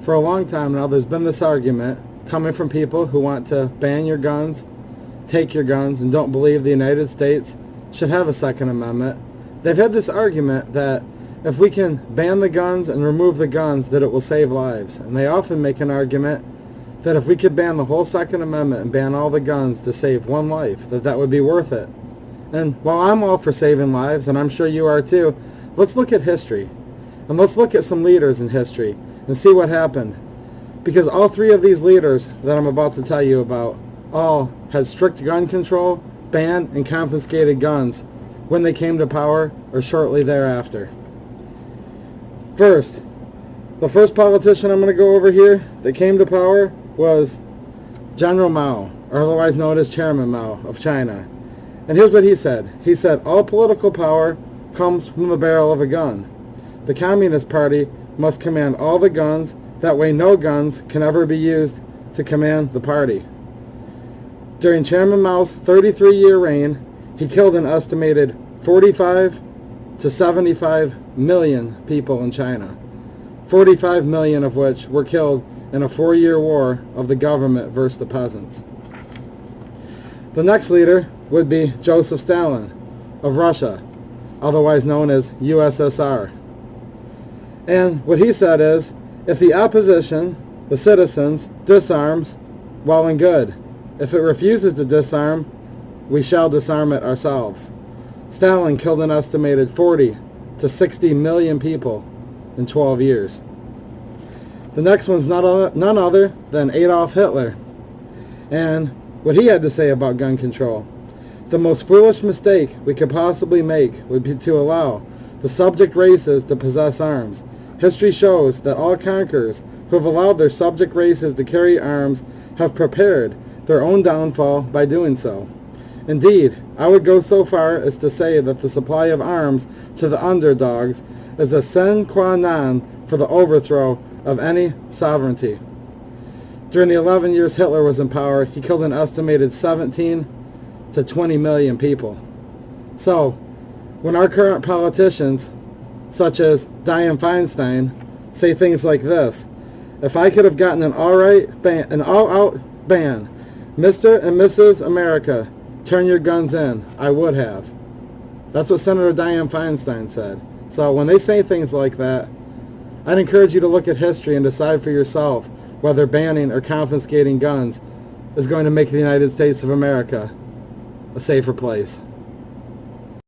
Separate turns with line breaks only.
For a long time now, there's been this argument coming from people who want to ban your guns, take your guns, and don't believe the United States should have a Second Amendment. They've had this argument that if we can ban the guns and remove the guns, that it will save lives. And they often make an argument that if we could ban the whole Second Amendment and ban all the guns to save one life, that would be worth it. And while I'm all for saving lives, and I'm sure you are too, let's look at history. And let's look at some leaders in history and see what happened. Because all three of these leaders that I'm about to tell you about all had strict gun control, banned and confiscated guns when they came to power or shortly thereafter. First, the first politician I'm going to go over here that came to power was General Mao, or otherwise known as Chairman Mao of China. And here's what he said. He said, all political power comes from the barrel of a gun. The Communist Party must command all the guns. That way no guns can ever be used to command the party. During Chairman Mao's 33-year reign, he killed an estimated 45 to 75 million people in China. 45 million of which were killed in a 4-year war of the government versus the peasants. The next leader would be Joseph Stalin of Russia, otherwise known as USSR. And what he said is, if the opposition, the citizens, disarms, well and good. If it refuses to disarm, we shall disarm it ourselves. Stalin killed an estimated 40 to 60 million people in 12 years. The next one's none other than Adolf Hitler. And what he had to say about gun control. The most foolish mistake we could possibly make would be to allow the subject races to possess arms. History shows that all conquerors who have allowed their subject races to carry arms have prepared their own downfall by doing so. Indeed, I would go so far as to say that the supply of arms to the underdogs is a sine qua non for the overthrow of any sovereignty. During the 11 years Hitler was in power, he killed an estimated 17 to 20 million people. So, when our current politicians, such as Dianne Feinstein, say things like this, if I could have gotten an all-out ban, Mr. and Mrs. America, turn your guns in, I would have. That's what Senator Dianne Feinstein said. So when they say things like that, I'd encourage you to look at history and decide for yourself whether banning or confiscating guns is going to make the United States of America a safer place.